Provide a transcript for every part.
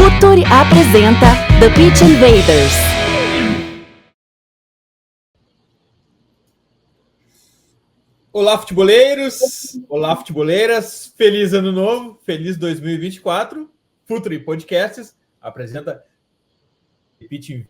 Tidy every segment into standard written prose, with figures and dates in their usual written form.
Futuri apresenta The Pitch Invaders. Olá, futeboleiros! Olá, futeboleiras! Feliz Ano Novo! Feliz 2024! Futuri Podcasts apresenta The Pitch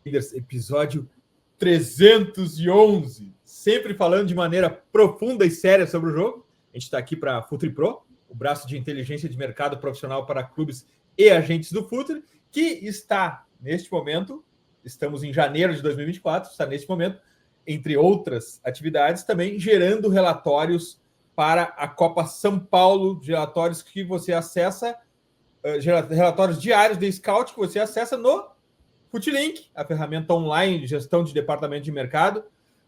Invaders, episódio 311. Sempre falando de maneira profunda e séria sobre o jogo. A gente está aqui para Futuri Pro, o braço de inteligência de mercado profissional para clubes e agentes do Futuri, que está, neste momento, estamos em janeiro de 2024, está neste momento, entre outras atividades, também gerando relatórios para a Copa São Paulo, relatórios que você acessa, relatórios diários de scout que você acessa no FutiLink, a ferramenta online de gestão de departamento de mercado.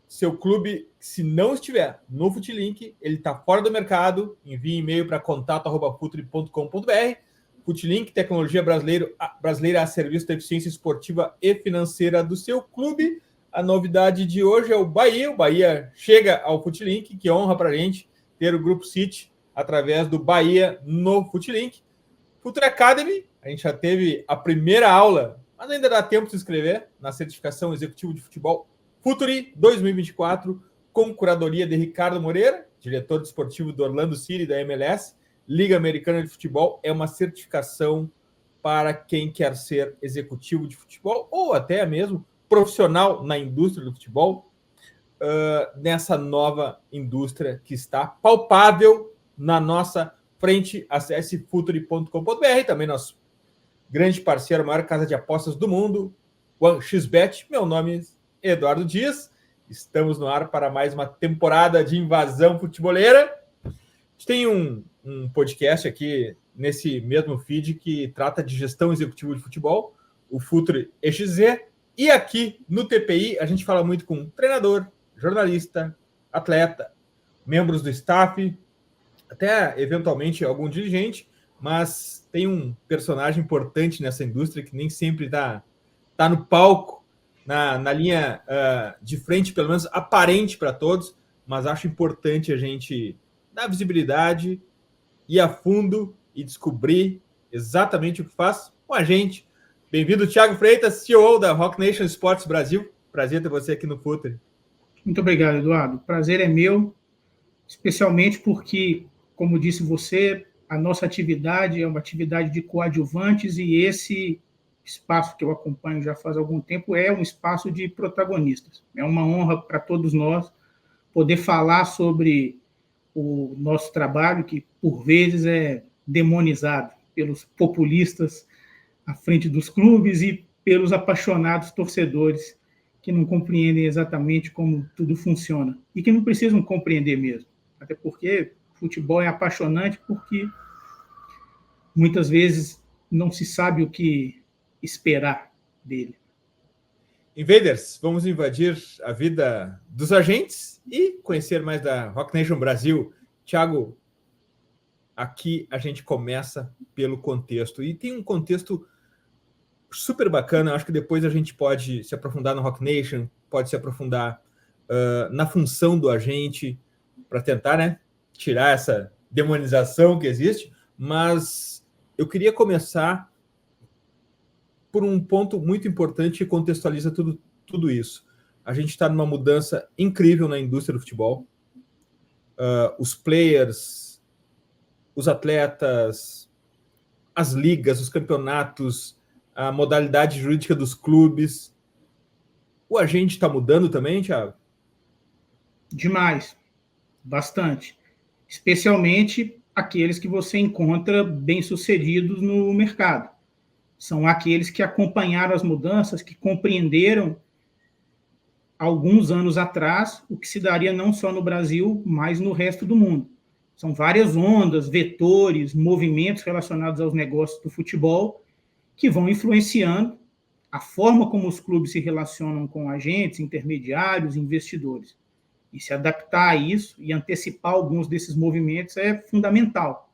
Seu clube, se não estiver no FutiLink, ele está fora do mercado. Envie e-mail para contato@futuri.com.br. FutiLink, tecnologia brasileira a serviço da eficiência esportiva e financeira do seu clube. A novidade de hoje é o Bahia. O Bahia chega ao FutiLink, que honra para a gente ter o Grupo City através do Bahia no FutiLink. Futuri Academy, a gente já teve a primeira aula, mas ainda dá tempo de se inscrever na certificação executivo de futebol Futuri 2024, com curadoria de Ricardo Moreira, diretor desportivo do Orlando City da MLS. Liga Americana de Futebol é uma certificação para quem quer ser executivo de futebol ou até mesmo profissional na indústria do futebol, nessa nova indústria que está palpável na nossa frente. Acesse futuri.com.br, também nosso grande parceiro, a maior casa de apostas do mundo, OneXBet. Meu nome é Eduardo Dias, estamos no ar para mais uma temporada de invasão futeboleira. A gente tem um podcast aqui nesse mesmo feed que trata de gestão executiva de futebol, o Futuri EXZ, e aqui no TPI a gente fala muito com treinador, jornalista, atleta, membros do staff, até eventualmente algum dirigente, mas tem um personagem importante nessa indústria que nem sempre está no palco, na linha de frente, pelo menos aparente para todos, mas acho importante a gente dar visibilidade, ir a fundo e descobrir exatamente o que faz com a gente. Bem-vindo, Thiago Freitas, CEO da Rock Nation Sports Brasil. Prazer ter você aqui no Futuri. Muito obrigado, Eduardo. O prazer é meu, especialmente porque, como disse você, a nossa atividade é uma atividade de coadjuvantes e esse espaço que eu acompanho já faz algum tempo é um espaço de protagonistas. É uma honra para todos nós poder falar sobre o nosso trabalho, que por vezes é demonizado pelos populistas à frente dos clubes e pelos apaixonados torcedores que não compreendem exatamente como tudo funciona e que não precisam compreender mesmo. Até porque futebol é apaixonante porque muitas vezes não se sabe o que esperar dele. Invaders, vamos invadir a vida dos agentes e conhecer mais da Rock Nation Brasil. Thiago, aqui a gente começa pelo contexto. E tem um contexto super bacana. Acho que depois a gente pode se aprofundar no Rock Nation, pode se aprofundar na função do agente para tentar, né, tirar essa demonização que existe. Mas eu queria começar por um ponto muito importante que contextualiza tudo isso. A gente está numa mudança incrível na indústria do futebol. Os players, os atletas, as ligas, os campeonatos, a modalidade jurídica dos clubes. O agente está mudando também, Thiago? Demais, bastante. Especialmente aqueles que você encontra bem-sucedidos no mercado. São aqueles que acompanharam as mudanças, que compreenderam alguns anos atrás o que se daria não só no Brasil, mas no resto do mundo. São várias ondas, vetores, movimentos relacionados aos negócios do futebol que vão influenciando a forma como os clubes se relacionam com agentes, intermediários, investidores. E se adaptar a isso e antecipar alguns desses movimentos é fundamental.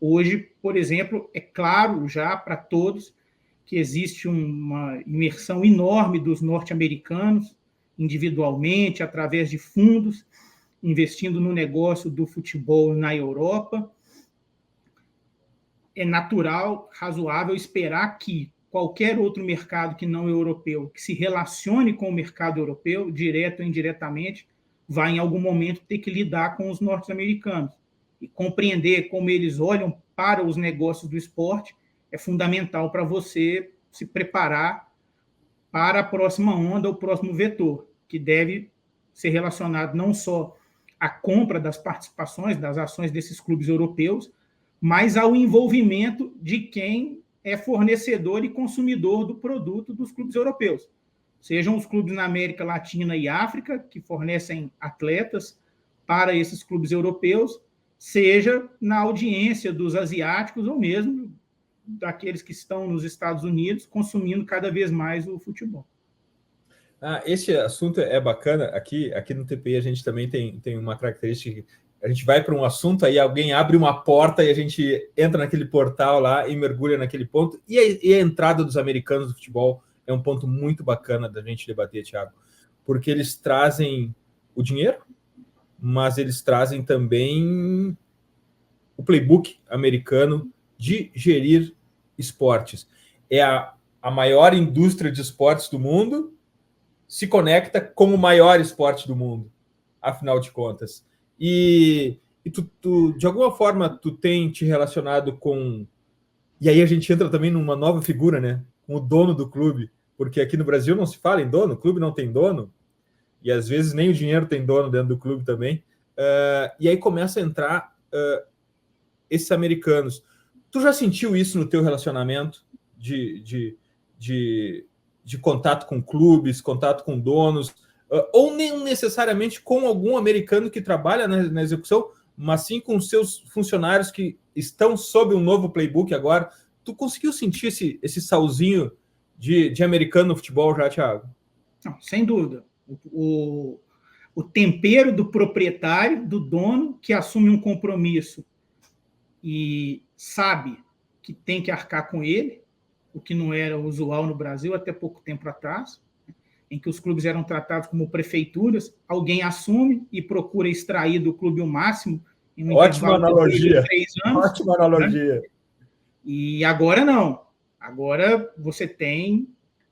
Hoje, por exemplo, é claro já para todos que existe uma imersão enorme dos norte-americanos, individualmente, através de fundos, investindo no negócio do futebol na Europa. é natural, razoável esperar que qualquer outro mercado que não europeu, que se relacione com o mercado europeu, direto ou indiretamente, vai em algum momento ter que lidar com os norte-americanos. E compreender como eles olham para os negócios do esporte é fundamental para você se preparar para a próxima onda, o próximo vetor, que deve ser relacionado não só à compra das participações, das ações desses clubes europeus, mas ao envolvimento de quem é fornecedor e consumidor do produto dos clubes europeus. Sejam os clubes na América Latina e África, que fornecem atletas para esses clubes europeus, seja na audiência dos asiáticos ou mesmo daqueles que estão nos Estados Unidos consumindo cada vez mais o futebol. Esse assunto é bacana. Aqui no TPI a gente também tem uma característica. A gente vai para um assunto, aí alguém abre uma porta e a gente entra naquele portal lá e mergulha naquele ponto. E a entrada dos americanos do futebol é um ponto muito bacana da gente debater, Thiago, porque eles trazem o dinheiro, mas eles trazem também o playbook americano de gerir esportes. É a maior indústria de esportes do mundo, se conecta com o maior esporte do mundo, afinal de contas. E tu, de alguma forma, tu tem te relacionado com... E aí a gente entra também numa nova figura, né? Com o dono do clube, porque aqui no Brasil não se fala em dono, o clube não tem dono, e às vezes nem o dinheiro tem dono dentro do clube também. E aí começa a entrar esses americanos. Tu já sentiu isso no teu relacionamento de contato com clubes, contato com donos, ou nem necessariamente com algum americano que trabalha na execução, mas sim com seus funcionários que estão sob um novo playbook agora? Tu conseguiu sentir esse salzinho de americano no futebol já, Thiago? Não, sem dúvida. O tempero do proprietário, do dono, que assume um compromisso e sabe que tem que arcar com ele, o que não era usual no Brasil até pouco tempo atrás, em que os clubes eram tratados como prefeituras, alguém assume e procura extrair do clube o máximo em um Ótima analogia. De 3 anos. Ótima analogia. Né? E agora não. Agora você tem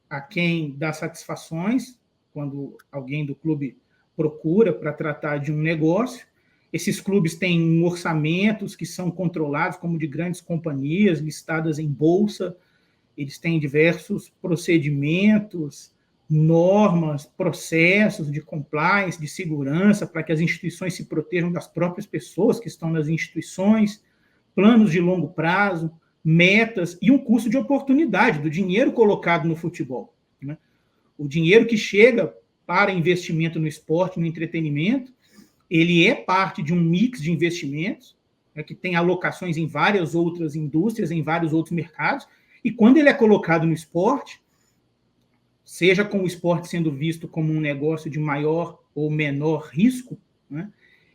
a quem dá satisfações quando alguém do clube procura para tratar de um negócio. Esses clubes têm orçamentos que são controlados como de grandes companhias listadas em bolsa. Eles têm diversos procedimentos, normas, processos de compliance, de segurança, para que as instituições se protejam das próprias pessoas que estão nas instituições, planos de longo prazo, metas e um custo de oportunidade do dinheiro colocado no futebol. Né? O dinheiro que chega para investimento no esporte, no entretenimento, ele é parte de um mix de investimentos, né, que tem alocações em várias outras indústrias, em vários outros mercados, e quando ele é colocado no esporte, seja com o esporte sendo visto como um negócio de maior ou menor risco, né,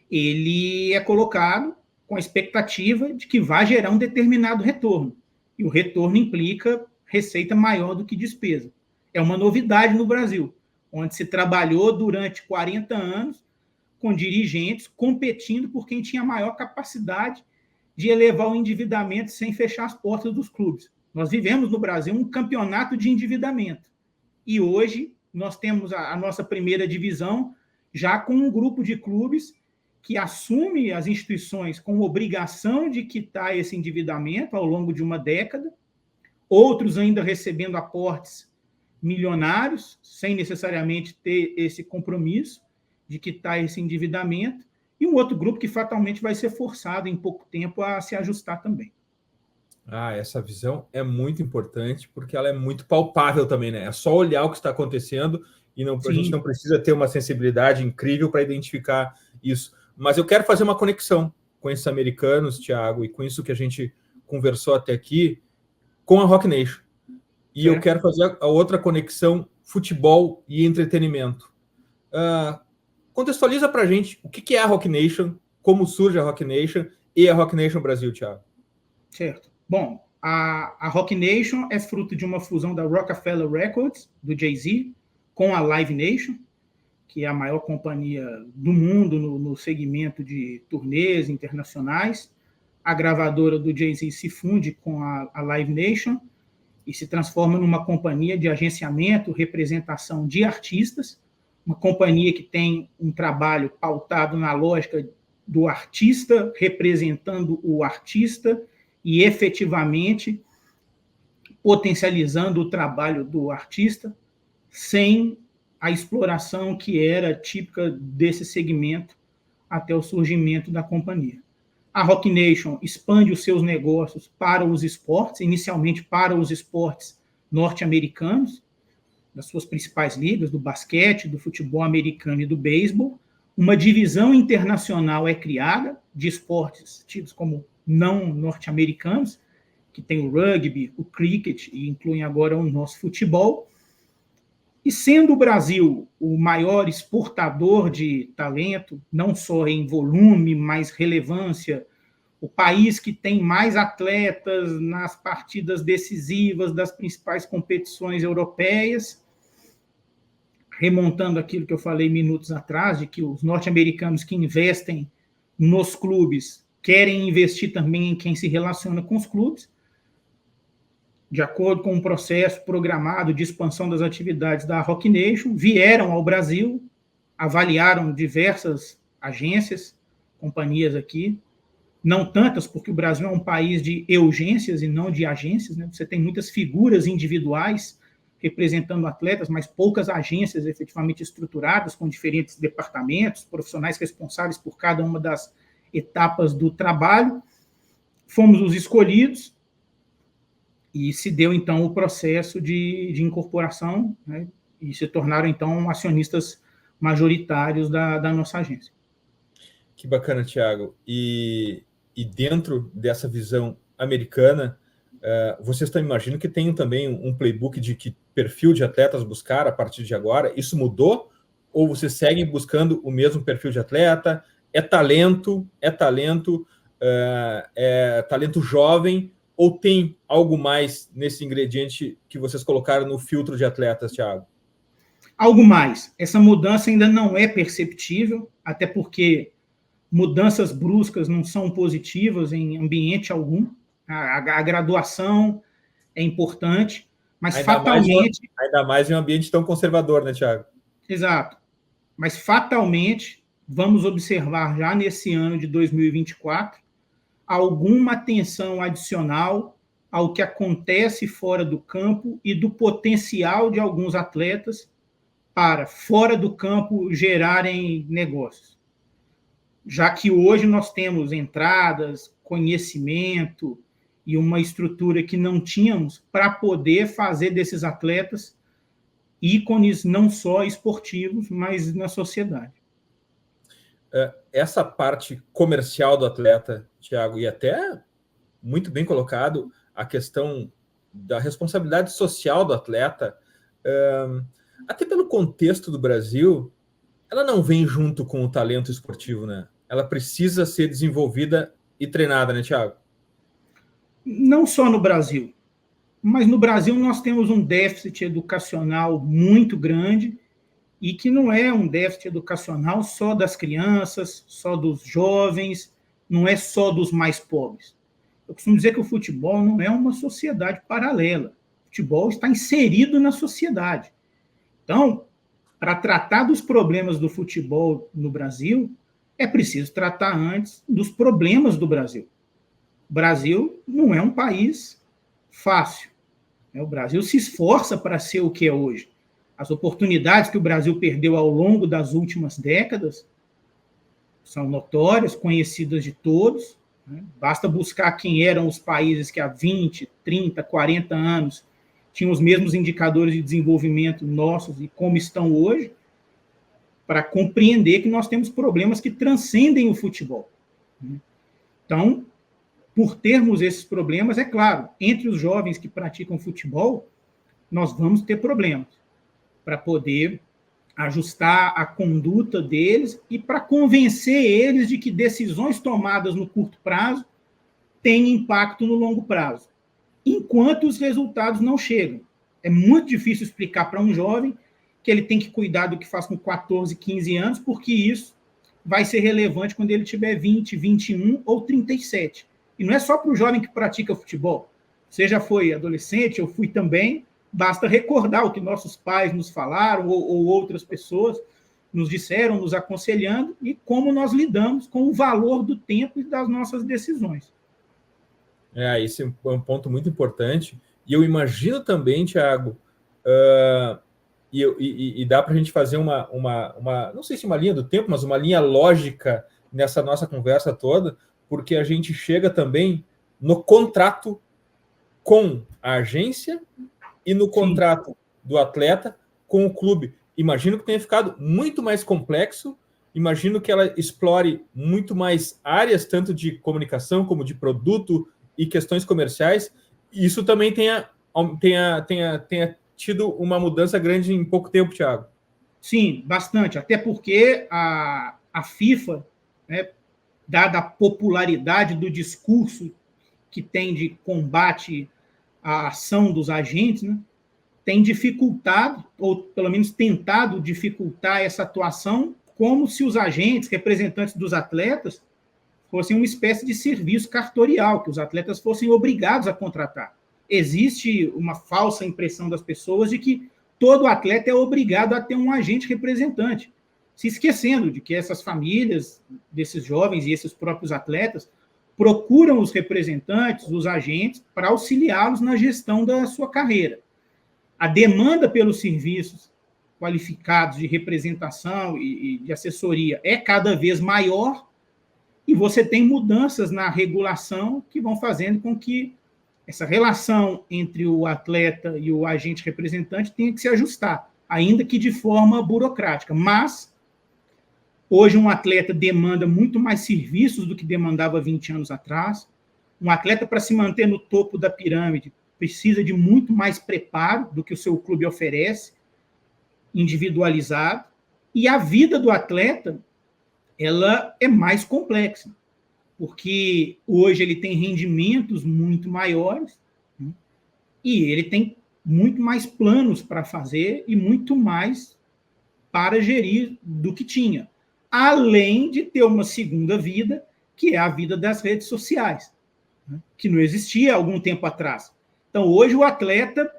ele é colocado com a expectativa de que vai gerar um determinado retorno. E o retorno implica receita maior do que despesa. É uma novidade no Brasil, onde se trabalhou durante 40 anos com dirigentes competindo por quem tinha maior capacidade de elevar o endividamento sem fechar as portas dos clubes. Nós vivemos no Brasil um campeonato de endividamento. E hoje nós temos a nossa primeira divisão já com um grupo de clubes que assume as instituições com obrigação de quitar esse endividamento ao longo de uma década, outros ainda recebendo aportes milionários, sem necessariamente ter esse compromisso de quitar esse endividamento, e um outro grupo que fatalmente vai ser forçado em pouco tempo a se ajustar também. Essa visão é muito importante, porque ela é muito palpável também, né? É só olhar o que está acontecendo e a gente não precisa ter uma sensibilidade incrível para identificar isso. Mas eu quero fazer uma conexão com esses americanos, Thiago, e com isso que a gente conversou até aqui, com a Roc Nation. E eu quero fazer a outra conexão, futebol e entretenimento. Contextualiza para a gente o que é a Roc Nation, como surge a Roc Nation e a Roc Nation Brasil, Thiago. Certo. Bom, a Roc Nation é fruto de uma fusão da Rockefeller Records, do Jay-Z, com a Live Nation, que é a maior companhia do mundo no segmento de turnês internacionais. a gravadora do Jay-Z se funde com a Live Nation e se transforma numa companhia de agenciamento, representação de artistas, uma companhia que tem um trabalho pautado na lógica do artista representando o artista e efetivamente potencializando o trabalho do artista sem a exploração que era típica desse segmento até o surgimento da companhia. A Roc Nation expande os seus negócios para os esportes, inicialmente para os esportes norte-americanos, das suas principais ligas, do basquete, do futebol americano e do beisebol. Uma divisão internacional é criada de esportes tidos como não norte-americanos, que tem o rugby, o cricket, e incluem agora o nosso futebol. E sendo o Brasil o maior exportador de talento, não só em volume, mas relevância, o país que tem mais atletas nas partidas decisivas das principais competições europeias, remontando aquilo que eu falei minutos atrás, de que os norte-americanos que investem nos clubes querem investir também em quem se relaciona com os clubes, de acordo com um processo programado de expansão das atividades da Roc Nation, vieram ao Brasil, avaliaram diversas agências, companhias aqui, não tantas, porque o Brasil é um país de urgências e não de agências, né? Você tem muitas figuras individuais representando atletas, mas poucas agências efetivamente estruturadas, com diferentes departamentos, profissionais responsáveis por cada uma das etapas do trabalho. Fomos os escolhidos, e se deu, então, o processo de incorporação, né, e se tornaram, então, acionistas majoritários da nossa agência. Que bacana, Thiago. E dentro dessa visão americana, vocês estão imaginando que tem também um playbook de que perfil de atletas buscar a partir de agora? Isso mudou? Ou vocês seguem buscando o mesmo perfil de atleta? É talento jovem? Ou tem algo mais nesse ingrediente que vocês colocaram no filtro de atletas, Thiago? Algo mais. Essa mudança ainda não é perceptível, até porque mudanças bruscas não são positivas em ambiente algum. A graduação é importante, mas fatalmente... Ainda mais em um ambiente tão conservador, né, Thiago? Exato. Mas fatalmente vamos observar já nesse ano de 2024 alguma atenção adicional ao que acontece fora do campo e do potencial de alguns atletas para, fora do campo, gerarem negócios. Já que hoje nós temos entradas, conhecimento e uma estrutura que não tínhamos para poder fazer desses atletas ícones não só esportivos, mas na sociedade. Essa parte comercial do atleta, Thiago, e até muito bem colocado a questão da responsabilidade social do atleta, até pelo contexto do Brasil, ela não vem junto com o talento esportivo, né? Ela precisa ser desenvolvida e treinada, né, Thiago? Não só no Brasil, mas no Brasil nós temos um déficit educacional muito grande, e que não é um déficit educacional só das crianças, só dos jovens, não é só dos mais pobres. Eu costumo dizer que o futebol não é uma sociedade paralela. O futebol está inserido na sociedade. Então, para tratar dos problemas do futebol no Brasil, é preciso tratar antes dos problemas do Brasil. O Brasil não é um país fácil. O Brasil se esforça para ser o que é hoje. As oportunidades que o Brasil perdeu ao longo das últimas décadas são notórias, conhecidas de todos. Né? Basta buscar quem eram os países que há 20, 30, 40 anos tinham os mesmos indicadores de desenvolvimento nossos e como estão hoje, para compreender que nós temos problemas que transcendem o futebol. Então, por termos esses problemas, é claro, entre os jovens que praticam futebol, nós vamos ter problemas para poder ajustar a conduta deles e para convencer eles de que decisões tomadas no curto prazo têm impacto no longo prazo, enquanto os resultados não chegam. É muito difícil explicar para um jovem que ele tem que cuidar do que faz com 14, 15 anos, porque isso vai ser relevante quando ele tiver 20, 21 ou 37. E não é só para o jovem que pratica futebol. Você já foi adolescente, eu fui também, basta recordar o que nossos pais nos falaram ou outras pessoas nos disseram, nos aconselhando, e como nós lidamos com o valor do tempo e das nossas decisões. Esse é um ponto muito importante. E eu imagino também, Thiago, e dá para a gente fazer uma, não sei se uma linha do tempo, mas uma linha lógica nessa nossa conversa toda, porque a gente chega também no contrato com a agência e no contrato do atleta com o clube. Imagino que tenha ficado muito mais complexo, imagino que ela explore muito mais áreas, tanto de comunicação como de produto e questões comerciais. E isso também tenha tido uma mudança grande em pouco tempo, Thiago. Sim, bastante. Até porque a FIFA, né, dada a popularidade do discurso que tem de combate à ação dos agentes, né, tem dificultado, ou pelo menos tentado dificultar essa atuação, como se os agentes, representantes dos atletas, fossem uma espécie de serviço cartorial, que os atletas fossem obrigados a contratar. Existe uma falsa impressão das pessoas de que todo atleta é obrigado a ter um agente representante, se esquecendo de que essas famílias desses jovens e esses próprios atletas procuram os representantes, os agentes, para auxiliá-los na gestão da sua carreira. A demanda pelos serviços qualificados de representação e de assessoria é cada vez maior, e você tem mudanças na regulação que vão fazendo com que essa relação entre o atleta e o agente representante tenha que se ajustar, ainda que de forma burocrática. Mas, hoje, um atleta demanda muito mais serviços do que demandava 20 anos atrás. Um atleta, para se manter no topo da pirâmide, precisa de muito mais preparo do que o seu clube oferece, individualizado. E a vida do atleta, ela é mais complexa, porque hoje ele tem rendimentos muito maiores, né, e ele tem muito mais planos para fazer e muito mais para gerir do que tinha, além de ter uma segunda vida, que é a vida das redes sociais, né, que não existia há algum tempo atrás. Então, hoje o atleta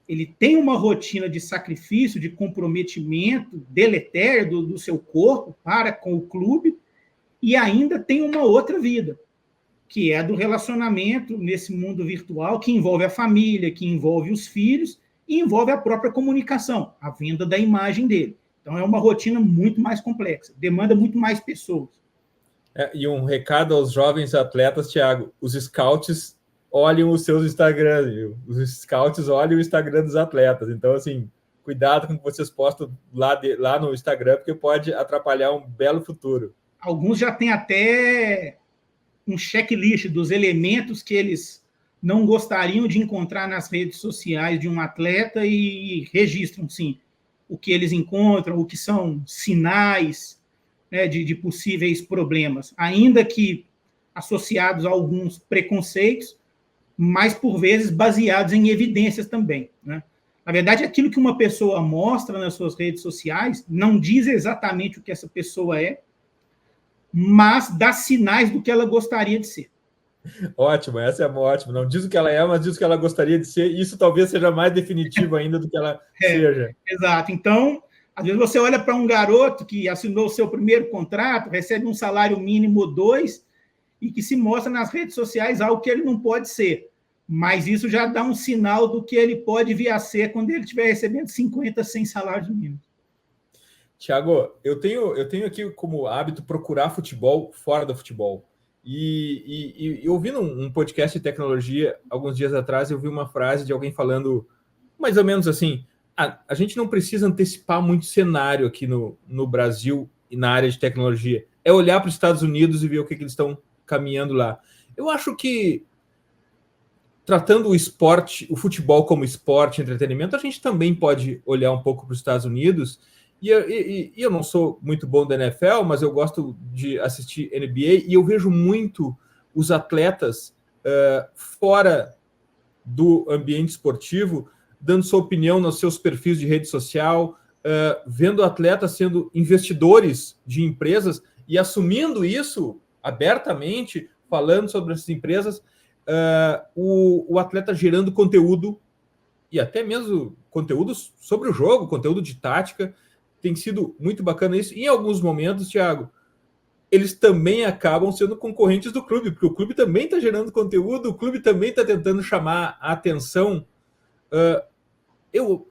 ele tem uma rotina de sacrifício, de comprometimento deletério do seu corpo para com o clube, e ainda tem uma outra vida, que é a do relacionamento nesse mundo virtual, que envolve a família, que envolve os filhos, e envolve a própria comunicação, a venda da imagem dele. Então, é uma rotina muito mais complexa, demanda muito mais pessoas. E um recado aos jovens atletas, Thiago: os scouts olham os seus Instagrams, viu? Os scouts olham o Instagram dos atletas. Então, assim, cuidado com o que vocês postam lá no Instagram, porque pode atrapalhar um belo futuro. Alguns já têm até um checklist dos elementos que eles não gostariam de encontrar nas redes sociais de um atleta e registram, sim, o que eles encontram, o que são sinais, né, de possíveis problemas, ainda que associados a alguns preconceitos, mas, por vezes, baseados em evidências também, né? Na verdade, aquilo que uma pessoa mostra nas suas redes sociais não diz exatamente o que essa pessoa é, mas dá sinais do que ela gostaria de ser. Ótimo, essa é ótima. Não diz o que ela é, mas diz o que ela gostaria de ser. Isso talvez seja mais definitivo ainda do que ela seja. Exato. Então, às vezes você olha para um garoto que assinou o seu primeiro contrato, recebe um salário mínimo 2, e que se mostra nas redes sociais algo que ele não pode ser. Mas isso já dá um sinal do que ele pode vir a ser quando ele estiver recebendo 50, 100 salários mínimos. Tiago, eu tenho aqui como hábito procurar futebol fora do futebol. E ouvindo um podcast de tecnologia, alguns dias atrás, eu vi uma frase de alguém falando mais ou menos assim: a gente não precisa antecipar muito cenário aqui no Brasil e na área de tecnologia. É olhar para os Estados Unidos e ver o que eles estão caminhando lá. Eu acho que, tratando o futebol como esporte, entretenimento, a gente também pode olhar um pouco para os Estados Unidos. E eu não sou muito bom da NFL, mas eu gosto de assistir NBA, e eu vejo muito os atletas fora do ambiente esportivo dando sua opinião nos seus perfis de rede social, vendo atletas sendo investidores de empresas e assumindo isso abertamente, falando sobre essas empresas, o atleta gerando conteúdo, e até mesmo conteúdos sobre o jogo, conteúdo de tática. Tem sido muito bacana isso. Em alguns momentos, Thiago, eles também acabam sendo concorrentes do clube, porque o clube também está gerando conteúdo, o clube também está tentando chamar a atenção. Eu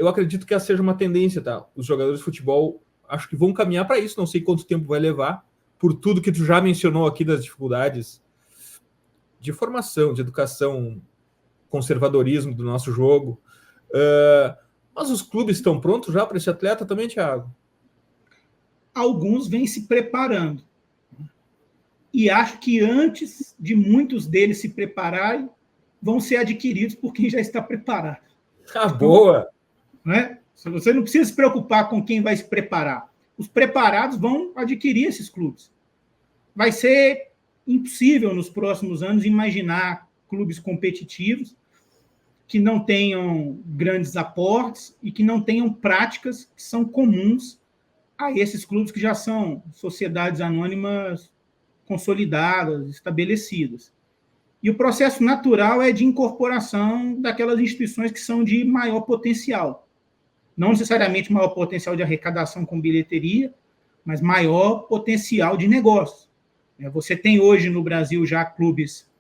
acredito que essa seja uma tendência, tá? Os jogadores de futebol acho que vão caminhar para isso, não sei quanto tempo vai levar, por tudo que tu já mencionou aqui das dificuldades de formação, de educação, conservadorismo do nosso jogo. Mas os clubes estão prontos já para esse atleta também, Thiago? Alguns vêm se preparando. E acho que antes de muitos deles se prepararem, vão ser adquiridos por quem já está preparado. Boa! Né? Você não precisa se preocupar com quem vai se preparar. Os preparados vão adquirir esses clubes. Vai ser impossível nos próximos anos imaginar clubes competitivos que não tenham grandes aportes e que não tenham práticas que são comuns a esses clubes que já são sociedades anônimas consolidadas, estabelecidas. E o processo natural é de incorporação daquelas instituições que são de maior potencial. Não necessariamente maior potencial de arrecadação com bilheteria, mas maior potencial de negócio. Você tem hoje no Brasil já clubes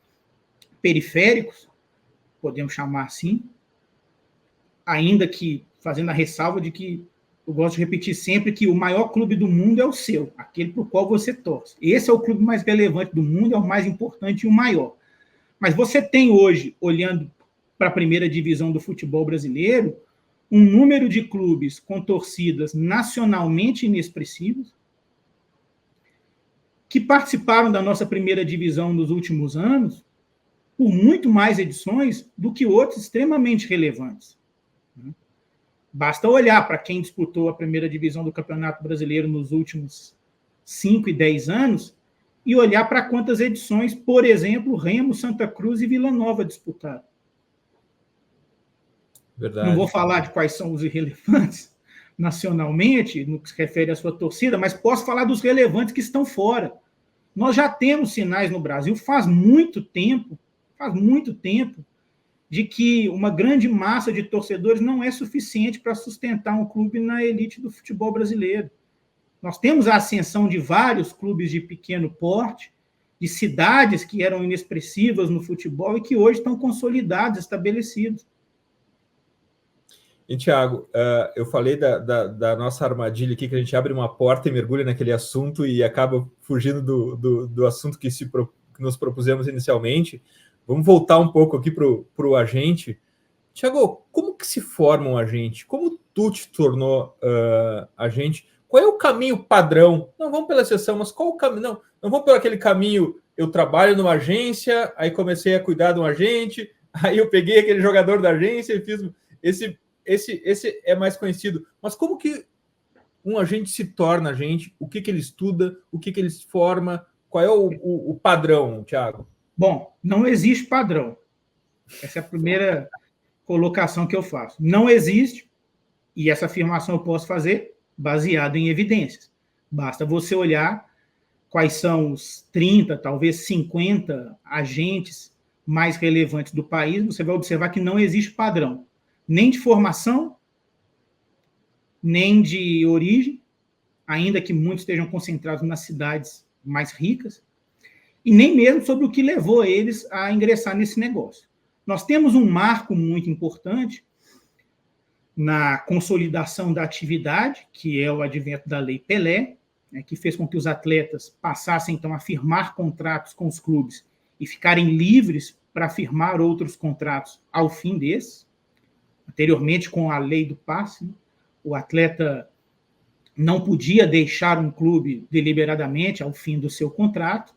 periféricos, podemos chamar assim, ainda que fazendo a ressalva de que eu gosto de repetir sempre que o maior clube do mundo é o seu, aquele para o qual você torce. Esse é o clube mais relevante do mundo, é o mais importante e o maior. Mas você tem hoje, olhando para a primeira divisão do futebol brasileiro, um número de clubes com torcidas nacionalmente inexpressivas, que participaram da nossa primeira divisão nos últimos anos, por muito mais edições do que outros extremamente relevantes. Basta olhar para quem disputou a primeira divisão do Campeonato Brasileiro nos últimos 5 e 10 anos e olhar para quantas edições, por exemplo, Remo, Santa Cruz e Vila Nova disputaram. Verdade. Não vou falar de quais são os irrelevantes nacionalmente, no que se refere à sua torcida, mas posso falar dos relevantes que estão fora. Nós já temos sinais no Brasil faz muito tempo, de que uma grande massa de torcedores não é suficiente para sustentar um clube na elite do futebol brasileiro. Nós temos a ascensão de vários clubes de pequeno porte, de cidades que eram inexpressivas no futebol e que hoje estão consolidados, estabelecidos. E, Thiago, eu falei da nossa armadilha aqui, que a gente abre uma porta e mergulha naquele assunto e acaba fugindo do assunto que nos propusemos inicialmente. Vamos voltar um pouco aqui para o agente. Thiago, como que se forma um agente? Como tu te tornou agente? Qual é o caminho padrão? Não vamos pela exceção, mas qual o caminho? Não vamos por aquele caminho, eu trabalho numa agência, aí comecei a cuidar de um agente, aí eu peguei aquele jogador da agência e fiz... Esse é mais conhecido. Mas como que um agente se torna agente? O que ele estuda? O que ele se forma? Qual é o padrão, Thiago? Bom, não existe padrão. Essa é a primeira colocação que eu faço. Não existe, e essa afirmação eu posso fazer baseado em evidências. Basta você olhar quais são os 30, talvez 50 agentes mais relevantes do país, você vai observar que não existe padrão, nem de formação, nem de origem, ainda que muitos estejam concentrados nas cidades mais ricas, e nem mesmo sobre o que levou eles a ingressar nesse negócio. Nós temos um marco muito importante na consolidação da atividade, que é o advento da Lei Pelé, que fez com que os atletas passassem, então, a firmar contratos com os clubes e ficarem livres para firmar outros contratos ao fim desses. Anteriormente, com a lei do passe, o atleta não podia deixar um clube deliberadamente ao fim do seu contrato.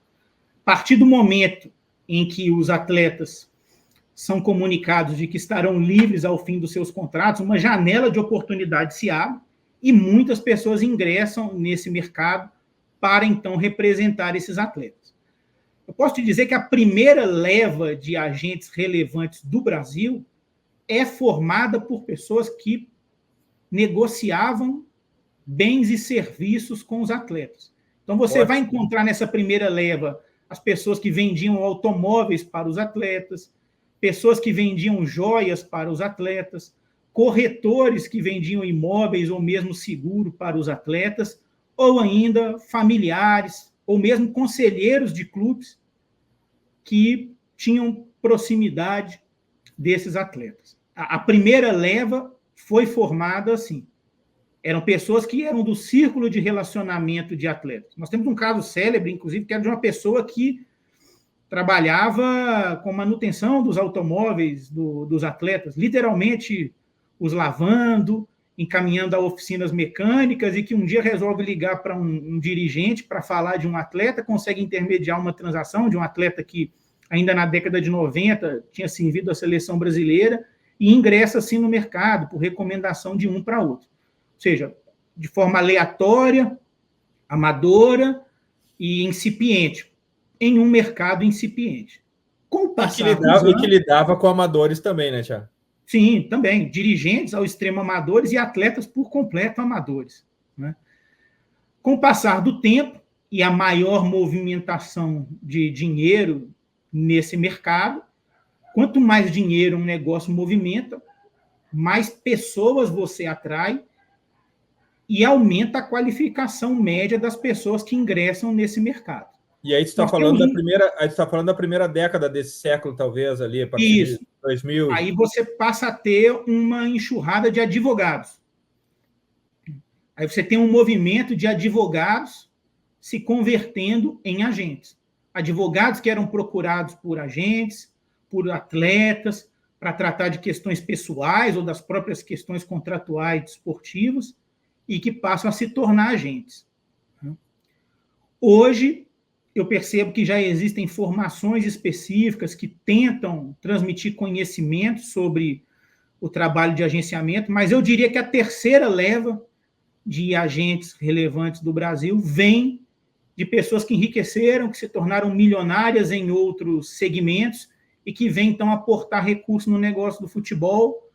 A partir do momento em que os atletas são comunicados de que estarão livres ao fim dos seus contratos, uma janela de oportunidade se abre e muitas pessoas ingressam nesse mercado para, então, representar esses atletas. Eu posso te dizer que a primeira leva de agentes relevantes do Brasil é formada por pessoas que negociavam bens e serviços com os atletas. Então, você vai encontrar nessa primeira leva as pessoas que vendiam automóveis para os atletas, pessoas que vendiam joias para os atletas, corretores que vendiam imóveis ou mesmo seguro para os atletas, ou ainda familiares, ou mesmo conselheiros de clubes que tinham proximidade desses atletas. A primeira leva foi formada assim. Eram pessoas que eram do círculo de relacionamento de atletas. Nós temos um caso célebre, inclusive, que era de uma pessoa que trabalhava com manutenção dos automóveis dos atletas, literalmente os lavando, encaminhando a oficinas mecânicas, e que um dia resolve ligar para um dirigente para falar de um atleta, consegue intermediar uma transação de um atleta que, ainda na década de 90, tinha servido à seleção brasileira, e ingressa assim no mercado, por recomendação de um para outro. Ou seja, de forma aleatória, amadora e incipiente, em um mercado incipiente. Com o passar dos anos, e que lidava com amadores também, né, Thiago? Sim, também. Dirigentes ao extremo amadores e atletas por completo amadores. Né? Com o passar do tempo e a maior movimentação de dinheiro nesse mercado, quanto mais dinheiro um negócio movimenta, mais pessoas você atrai e aumenta a qualificação média das pessoas que ingressam nesse mercado. E aí você está falando da primeira década desse século, talvez, ali, a partir de 2000. Aí você passa a ter uma enxurrada de advogados. Aí você tem um movimento de advogados se convertendo em agentes. Advogados que eram procurados por agentes, por atletas, para tratar de questões pessoais ou das próprias questões contratuais desportivas, e que passam a se tornar agentes. Hoje, eu percebo que já existem formações específicas que tentam transmitir conhecimento sobre o trabalho de agenciamento, mas eu diria que a terceira leva de agentes relevantes do Brasil vem de pessoas que enriqueceram, que se tornaram milionárias em outros segmentos e que vêm, então, aportar recursos no negócio do futebol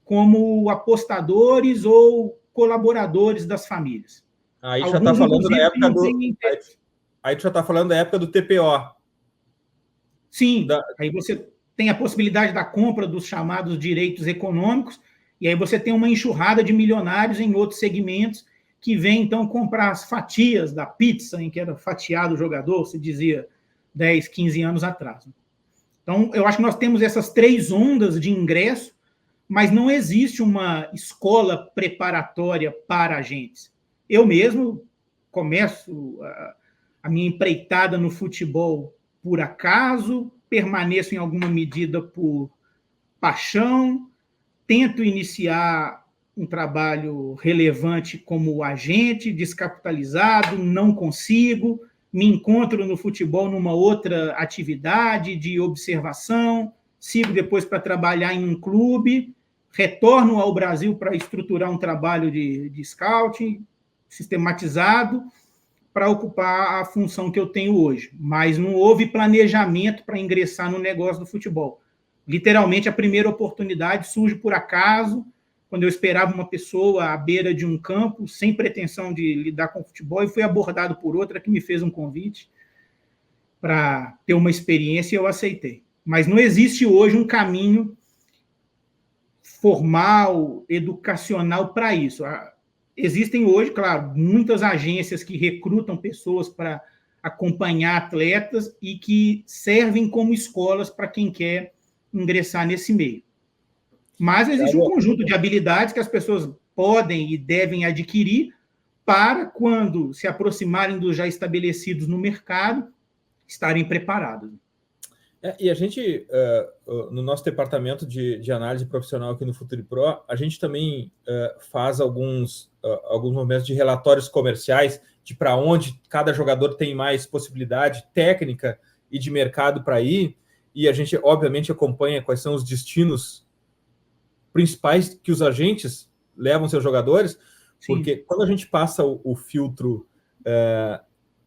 como apostadores ou colaboradores das famílias. Aí já está falando da época do... Aí tu já está falando da época do TPO. Sim, aí você tem a possibilidade da compra dos chamados direitos econômicos, e aí você tem uma enxurrada de milionários em outros segmentos que vem, então, comprar as fatias da pizza em que era fatiado o jogador, se dizia 10, 15 anos atrás. Então, eu acho que nós temos essas três ondas de ingresso, mas não existe uma escola preparatória para agentes. Eu mesmo começo a minha empreitada no futebol por acaso, permaneço em alguma medida por paixão, tento iniciar um trabalho relevante como agente, descapitalizado, não consigo, me encontro no futebol numa outra atividade de observação, sigo depois para trabalhar em um clube, retorno ao Brasil para estruturar um trabalho de scouting sistematizado para ocupar a função que eu tenho hoje. Mas não houve planejamento para ingressar no negócio do futebol. Literalmente, a primeira oportunidade surge por acaso, quando eu esperava uma pessoa à beira de um campo, sem pretensão de lidar com futebol, e fui abordado por outra que me fez um convite para ter uma experiência e eu aceitei. Mas não existe hoje um caminho formal, educacional para isso. Existem hoje, claro, muitas agências que recrutam pessoas para acompanhar atletas e que servem como escolas para quem quer ingressar nesse meio. Mas existe um conjunto de habilidades que as pessoas podem e devem adquirir para, quando se aproximarem dos já estabelecidos no mercado, estarem preparados. E a gente, no nosso departamento de análise profissional aqui no FutriPro, a gente também faz alguns momentos de relatórios comerciais de para onde cada jogador tem mais possibilidade técnica e de mercado para ir, e a gente, obviamente, acompanha quais são os destinos principais que os agentes levam seus jogadores. Sim. Porque quando a gente passa o filtro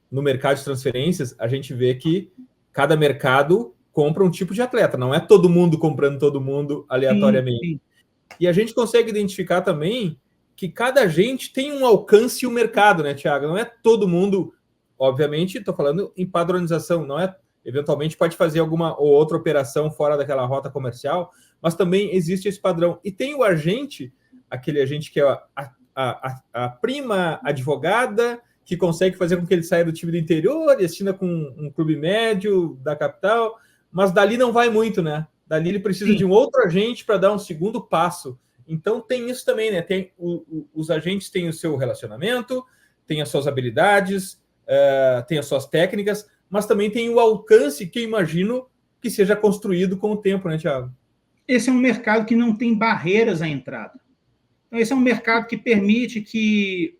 no mercado de transferências, a gente vê que cada mercado compra um tipo de atleta, não é todo mundo comprando todo mundo aleatoriamente. Sim. E a gente consegue identificar também que cada agente tem um alcance e um mercado, né, Thiago? Não é todo mundo obviamente, estou falando em padronização, não é? Eventualmente pode fazer alguma ou outra operação fora daquela rota comercial, mas também existe esse padrão. E tem o agente, aquele agente que é a prima advogada, que consegue fazer com que ele saia do time do interior e assina com um clube médio da capital, mas dali não vai muito, né? Dali ele precisa de um outro agente para dar um segundo passo. Então tem isso também, né? Tem os agentes têm o seu relacionamento, têm as suas habilidades, têm as suas técnicas, mas também tem o alcance que eu imagino que seja construído com o tempo, né, Thiago? Esse é um mercado que não tem barreiras à entrada. Então, esse é um mercado que permite que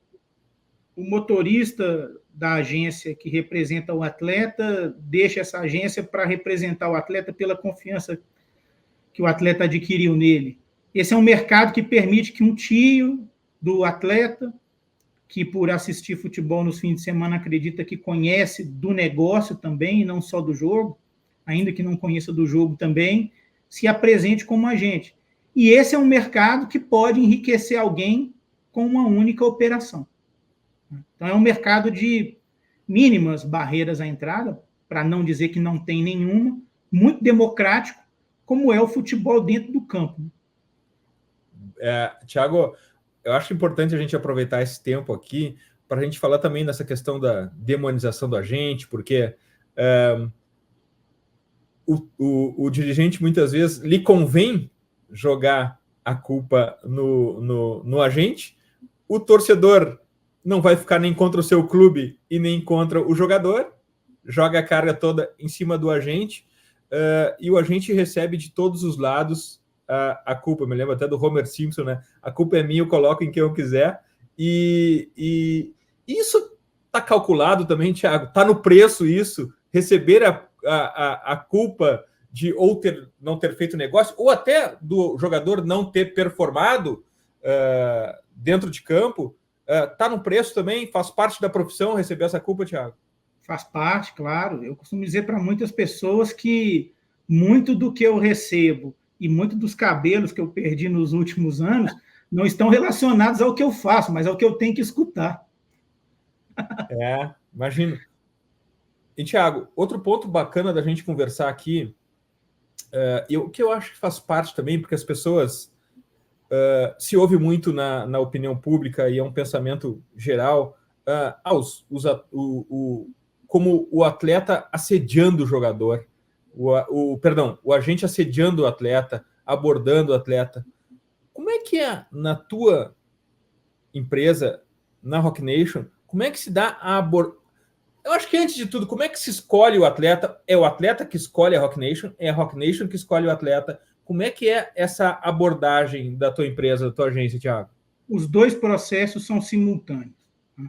o motorista da agência que representa o atleta deixe essa agência para representar o atleta pela confiança que o atleta adquiriu nele. Esse é um mercado que permite que um tio do atleta, que por assistir futebol nos fins de semana acredita que conhece do negócio também, e não só do jogo, ainda que não conheça do jogo também, se apresente como agente. E esse é um mercado que pode enriquecer alguém com uma única operação. Então, é um mercado de mínimas barreiras à entrada, para não dizer que não tem nenhuma, muito democrático, como é o futebol dentro do campo. Thiago, eu acho importante a gente aproveitar esse tempo aqui para a gente falar também dessa questão da demonização do agente, porque o dirigente muitas vezes lhe convém jogar a culpa no agente, o torcedor não vai ficar nem contra o seu clube e nem contra o jogador, joga a carga toda em cima do agente, e o agente recebe de todos os lados a culpa. Me lembro até do Homer Simpson, né? A culpa é minha, eu coloco em quem eu quiser. E isso está calculado também, Thiago? Está no preço isso? Receber a culpa de ou não ter feito negócio, ou até do jogador não ter performado dentro de campo, está no preço também? Faz parte da profissão receber essa culpa, Thiago? Faz parte, claro. Eu costumo dizer para muitas pessoas que muito do que eu recebo e muito dos cabelos que eu perdi nos últimos anos não estão relacionados ao que eu faço, mas ao que eu tenho que escutar. Imagino. E, Thiago, outro ponto bacana da gente conversar aqui, o que eu acho que faz parte também, porque as pessoas se ouve muito na opinião pública e é um pensamento geral, como o atleta assediando o jogador, o agente assediando o atleta, abordando o atleta. Como é que é na tua empresa, na Rock Nation, como é que se dá a abordagem? Eu acho que antes de tudo, como é que se escolhe o atleta? É o atleta que escolhe a Rock Nation? É a Rock Nation que escolhe o atleta? Como é que é essa abordagem da tua empresa, da tua agência, Thiago? Os dois processos são simultâneos. Né?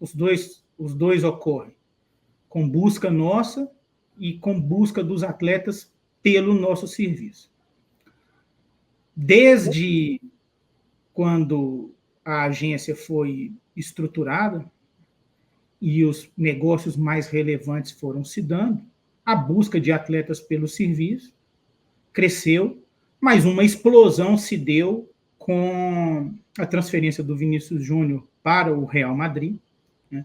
Os dois ocorrem com busca nossa e com busca dos atletas pelo nosso serviço. Desde quando a agência foi estruturada e os negócios mais relevantes foram se dando, a busca de atletas pelo serviço cresceu, mas uma explosão se deu com a transferência do Vinícius Júnior para o Real Madrid, né,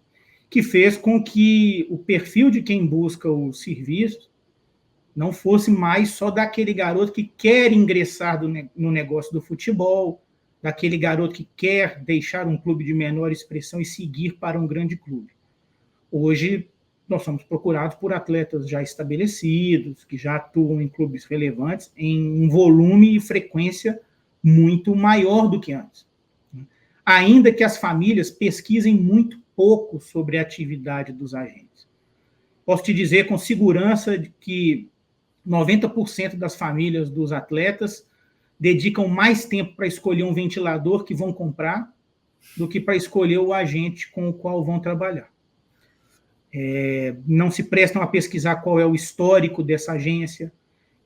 que fez com que o perfil de quem busca o serviço não fosse mais só daquele garoto que quer ingressar no negócio do futebol, daquele garoto que quer deixar um clube de menor expressão e seguir para um grande clube. Hoje, nós somos procurados por atletas já estabelecidos, que já atuam em clubes relevantes, em um volume e frequência muito maior do que antes. Ainda que as famílias pesquisem muito pouco sobre a atividade dos agentes. Posso te dizer com segurança que 90% das famílias dos atletas dedicam mais tempo para escolher um ventilador que vão comprar do que para escolher o agente com o qual vão trabalhar. Não se prestam a pesquisar qual é o histórico dessa agência,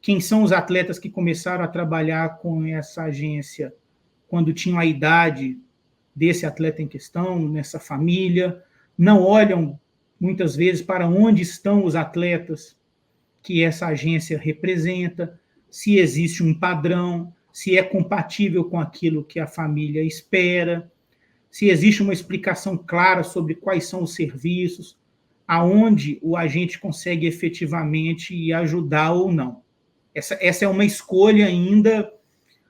quem são os atletas que começaram a trabalhar com essa agência quando tinham a idade desse atleta em questão, nessa família, não olham muitas vezes para onde estão os atletas que essa agência representa, se existe um padrão, se é compatível com aquilo que a família espera, se existe uma explicação clara sobre quais são os serviços. aonde o agente consegue efetivamente ajudar ou não. Essa é uma escolha ainda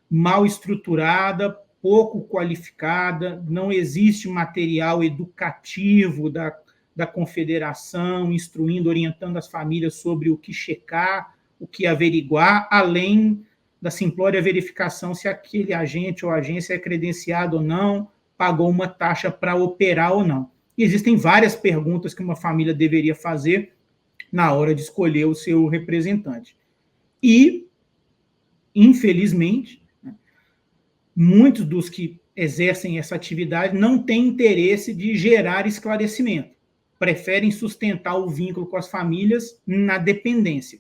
mal estruturada, pouco qualificada, não existe material educativo da confederação, instruindo, orientando as famílias sobre o que checar, o que averiguar, além da simplória verificação se aquele agente ou agência é credenciado ou não, pagou uma taxa para operar ou não. E existem várias perguntas que uma família deveria fazer na hora de escolher o seu representante. E, infelizmente, muitos dos que exercem essa atividade não têm interesse de gerar esclarecimento. Preferem sustentar o vínculo com as famílias na dependência.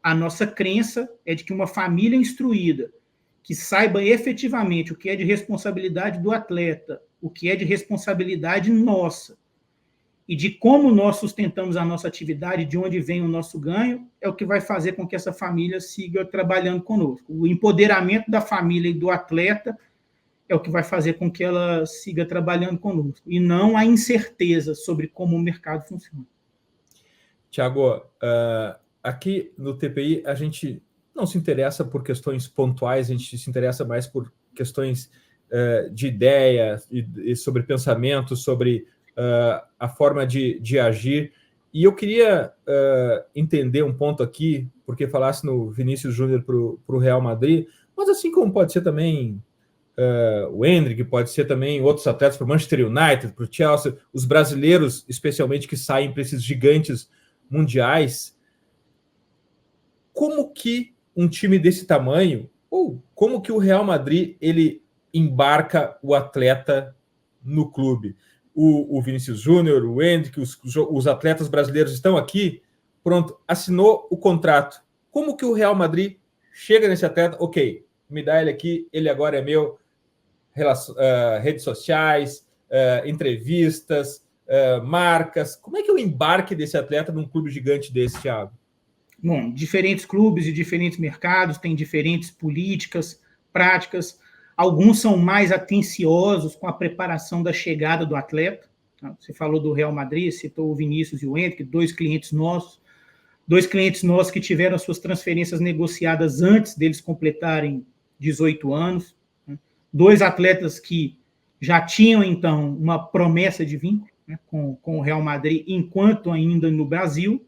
A nossa crença é de que uma família instruída, que saiba efetivamente o que é de responsabilidade do atleta, o que é de responsabilidade nossa, e de como nós sustentamos a nossa atividade, de onde vem o nosso ganho, é o que vai fazer com que essa família siga trabalhando conosco. O empoderamento da família e do atleta é o que vai fazer com que ela siga trabalhando conosco, e não a incerteza sobre como o mercado funciona. Tiago, aqui no TPI a gente não se interessa por questões pontuais, a gente se interessa mais por questões de ideia, sobre pensamento, sobre a forma de agir. E eu queria entender um ponto aqui, porque falasse no Vinícius Júnior para o Real Madrid, mas assim como pode ser também o Endrick, pode ser também outros atletas para o Manchester United, para o Chelsea, os brasileiros, especialmente, que saem para esses gigantes mundiais. Como que um time desse tamanho, ou como que o Real Madrid ele embarca o atleta no clube? O Vinícius Júnior, o Endrick, os atletas brasileiros estão aqui, pronto, assinou o contrato. Como que o Real Madrid chega nesse atleta? Ok, me dá ele aqui, ele agora é meu. Redes sociais, entrevistas, marcas. Como é que é o embarque desse atleta num clube gigante desse, Thiago? Bom, diferentes clubes e diferentes mercados têm diferentes políticas, práticas. Alguns são mais atenciosos com a preparação da chegada do atleta. Você falou do Real Madrid, citou o Vinícius e o Endrick, dois clientes nossos que tiveram as suas transferências negociadas antes deles completarem 18 anos. Dois atletas que já tinham, então, uma promessa de vínculo, né, com o Real Madrid, enquanto ainda no Brasil,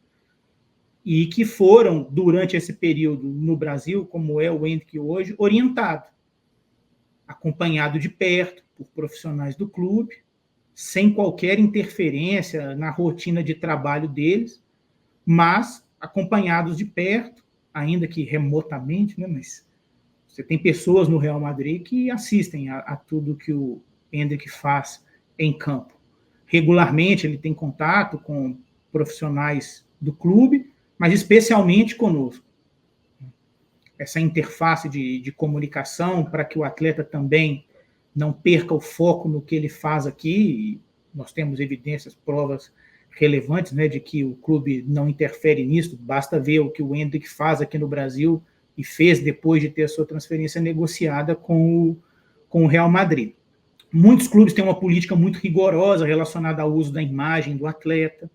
e que foram, durante esse período no Brasil, como é o Endrick hoje, orientado, acompanhado de perto por profissionais do clube, sem qualquer interferência na rotina de trabalho deles, mas acompanhados de perto, ainda que remotamente, né, mas você tem pessoas no Real Madrid que assistem a tudo que o Endrick faz em campo. Regularmente ele tem contato com profissionais do clube, mas especialmente conosco. Essa interface de comunicação para que o atleta também não perca o foco no que ele faz aqui. Nós temos evidências, provas relevantes, né, de que o clube não interfere nisso. Basta ver o que o Endrick faz aqui no Brasil e fez depois de ter a sua transferência negociada com o Real Madrid. Muitos clubes têm uma política muito rigorosa relacionada ao uso da imagem do atleta,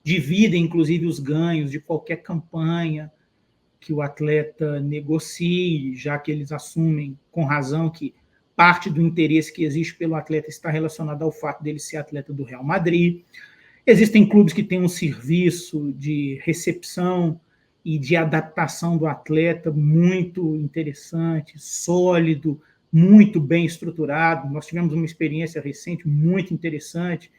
dividem, inclusive, os ganhos de qualquer campanha que o atleta negocie, já que eles assumem, com razão, que parte do interesse que existe pelo atleta está relacionado ao fato dele ser atleta do Real Madrid. Existem clubes que têm um serviço de recepção e de adaptação do atleta muito interessante, sólido, muito bem estruturado. Nós tivemos uma experiência recente muito interessante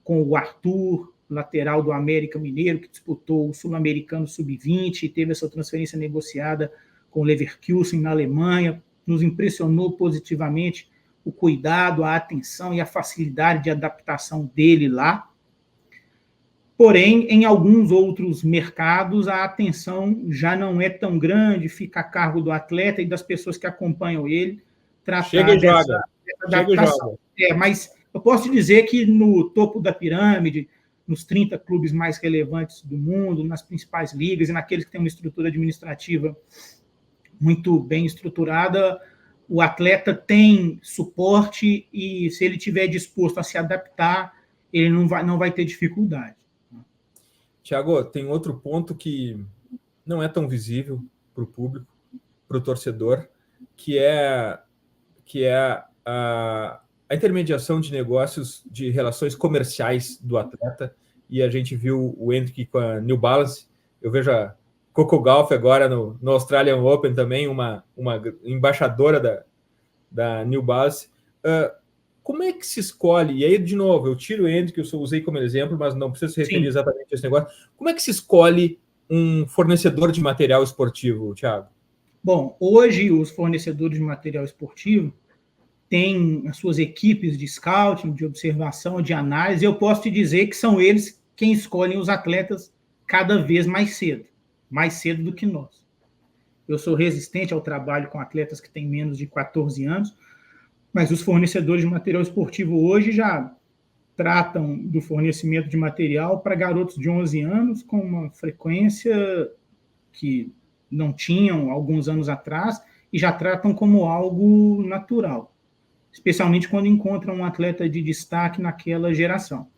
com o Arthur, lateral do América Mineiro, que disputou o Sul-Americano Sub-20 e teve essa transferência negociada com o Leverkusen na Alemanha. Nos impressionou positivamente o cuidado, a atenção e a facilidade de adaptação dele lá. Porém, em alguns outros mercados, a atenção já não é tão grande, fica a cargo do atleta e das pessoas que acompanham ele tratar dessa adaptação. Mas eu posso te dizer que no topo da pirâmide, nos 30 clubes mais relevantes do mundo, nas principais ligas e naqueles que têm uma estrutura administrativa muito bem estruturada, o atleta tem suporte e, se ele estiver disposto a se adaptar, ele não vai ter dificuldade. Tiago, tem outro ponto que não é tão visível para o público, para o torcedor, que é a intermediação de negócios, de relações comerciais do atleta, e a gente viu o Hendrick com a New Balance, eu vejo a Coco Gauff agora no Australian Open também, uma embaixadora da New Balance. Como é que se escolhe? E aí, de novo, eu tiro o Hendrick, que eu usei como exemplo, mas não precisa se referir exatamente a esse negócio. Como é que se escolhe um fornecedor de material esportivo, Thiago? Bom, hoje os fornecedores de material esportivo têm as suas equipes de scouting, de observação, de análise. Eu posso te dizer que são eles quem escolhem os atletas cada vez mais cedo do que nós. Eu sou resistente ao trabalho com atletas que têm menos de 14 anos, mas os fornecedores de material esportivo hoje já tratam do fornecimento de material para garotos de 11 anos com uma frequência que não tinham alguns anos atrás e já tratam como algo natural, especialmente quando encontram um atleta de destaque naquela geração.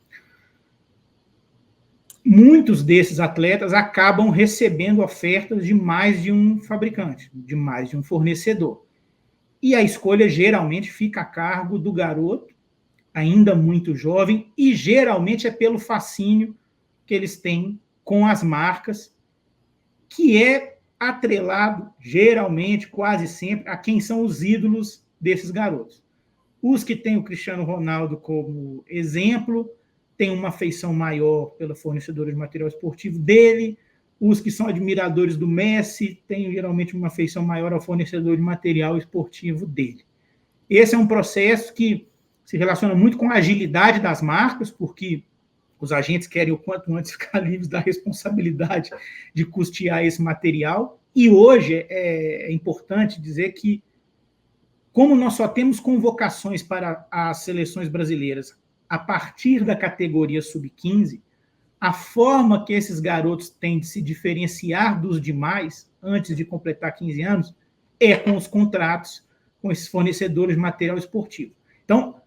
Muitos desses atletas acabam recebendo ofertas de mais de um fabricante, de mais de um fornecedor. E a escolha geralmente fica a cargo do garoto, ainda muito jovem, e geralmente é pelo fascínio que eles têm com as marcas, que é atrelado, geralmente, quase sempre, a quem são os ídolos desses garotos. Os que têm o Cristiano Ronaldo como exemplo têm uma afeição maior pela fornecedora de material esportivo dele, os que são admiradores do Messi têm geralmente uma afeição maior ao fornecedor de material esportivo dele. Esse é um processo que se relaciona muito com a agilidade das marcas, porque os agentes querem o quanto antes ficar livres da responsabilidade de custear esse material. E hoje é importante dizer que, como nós só temos convocações para as seleções brasileiras a partir da categoria sub-15, a forma que esses garotos têm de se diferenciar dos demais antes de completar 15 anos é com os contratos com esses fornecedores de material esportivo. Então,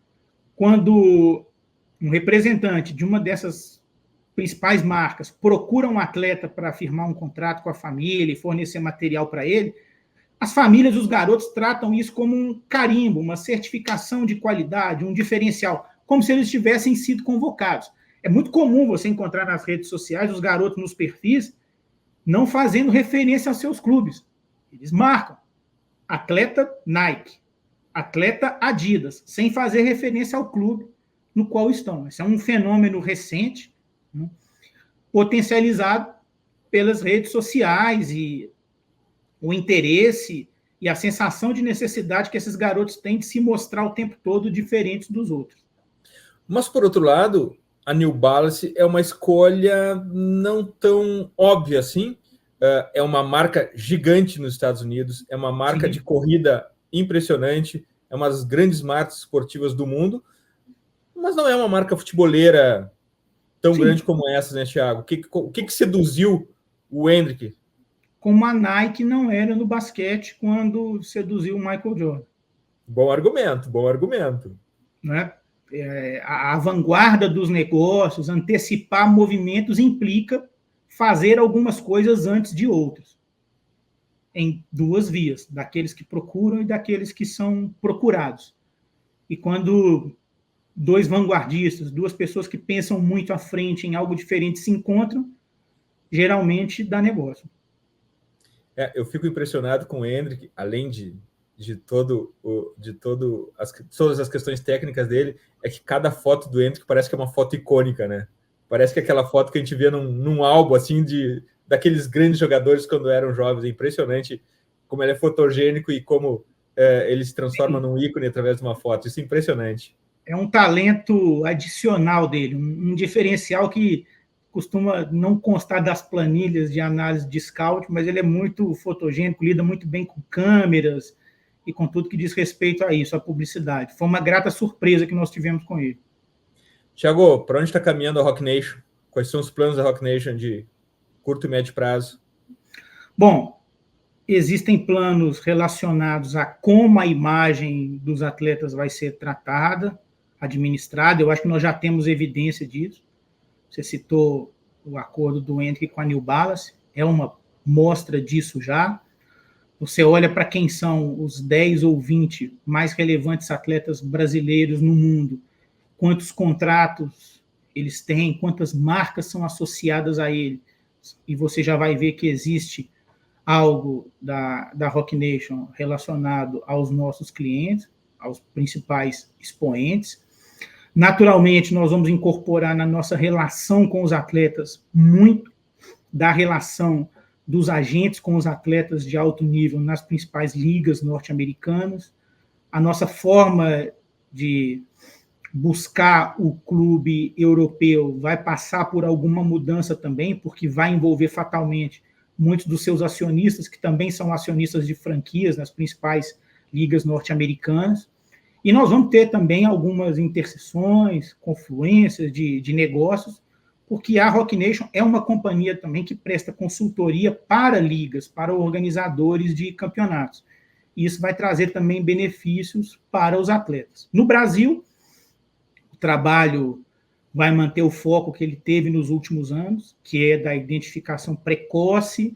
quando um representante de uma dessas principais marcas procura um atleta para firmar um contrato com a família e fornecer material para ele, as famílias, os garotos tratam isso como um carimbo, uma certificação de qualidade, um diferencial, como se eles tivessem sido convocados. É muito comum você encontrar nas redes sociais os garotos nos perfis não fazendo referência aos seus clubes. Eles marcam atleta Nike, atleta Adidas, sem fazer referência ao clube no qual estão. Esse é um fenômeno recente, né, potencializado pelas redes sociais e o interesse e a sensação de necessidade que esses garotos têm de se mostrar o tempo todo diferentes dos outros. Mas, por outro lado, a New Balance é uma escolha não tão óbvia assim. É uma marca gigante nos Estados Unidos, é uma marca de corrida impressionante, é uma das grandes marcas esportivas do mundo, mas não é uma marca futeboleira tão grande como essa, né, Thiago? O que seduziu o Hendrick? Como a Nike não era no basquete quando seduziu o Michael Jordan. Bom argumento, bom argumento. Né? A vanguarda dos negócios, antecipar movimentos implica fazer algumas coisas antes de outras, em duas vias, daqueles que procuram e daqueles que são procurados. E quando dois vanguardistas, duas pessoas que pensam muito à frente em algo diferente se encontram, geralmente dá negócio. Eu fico impressionado com o Hendrick, além de todas as questões técnicas dele, é que cada foto do Hendrick parece que é uma foto icônica, né? Parece que é aquela foto que a gente vê num álbum assim daqueles grandes jogadores quando eram jovens. É impressionante como ele é fotogênico e como ele se transforma num ícone através de uma foto. Isso é impressionante. É um talento adicional dele, um diferencial que costuma não constar das planilhas de análise de scout, mas ele é muito fotogênico, lida muito bem com câmeras e com tudo que diz respeito a isso, a publicidade. Foi uma grata surpresa que nós tivemos com ele. Thiago, para onde está caminhando a Rock Nation? Quais são os planos da Rock Nation de curto e médio prazo? Bom, existem planos relacionados a como a imagem dos atletas vai ser tratada, administrada. Eu acho que nós já temos evidência disso. Você citou o acordo do Hendrick com a New Balance é uma mostra disso já. Você olha para quem são os 10 ou 20 mais relevantes atletas brasileiros no mundo, quantos contratos eles têm, quantas marcas são associadas a ele, e você já vai ver que existe algo da Roc Nation relacionado aos nossos clientes, aos principais expoentes. Naturalmente, nós vamos incorporar na nossa relação com os atletas muito da relação dos agentes com os atletas de alto nível nas principais ligas norte-americanas. A nossa forma de buscar o clube europeu vai passar por alguma mudança também, porque vai envolver fatalmente muitos dos seus acionistas, que também são acionistas de franquias nas principais ligas norte-americanas. E nós vamos ter também algumas interseções, confluências de negócios, porque a Roc Nation é uma companhia também que presta consultoria para ligas, para organizadores de campeonatos. E isso vai trazer também benefícios para os atletas. No Brasil, o trabalho vai manter o foco que ele teve nos últimos anos, que é da identificação precoce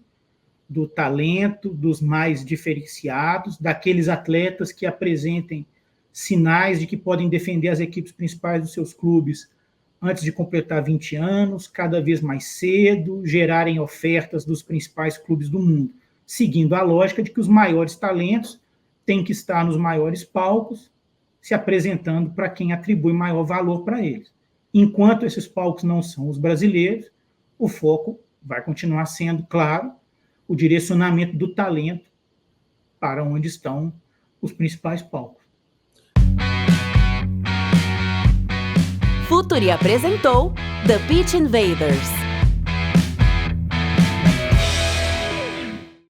do talento, dos mais diferenciados, daqueles atletas que apresentem sinais de que podem defender as equipes principais dos seus clubes antes de completar 20 anos, cada vez mais cedo, gerarem ofertas dos principais clubes do mundo, seguindo a lógica de que os maiores talentos têm que estar nos maiores palcos, se apresentando para quem atribui maior valor para eles. Enquanto esses palcos não são os brasileiros, o foco vai continuar sendo, claro, o direcionamento do talento para onde estão os principais palcos. Futuri apresentou The Pitch Invaders.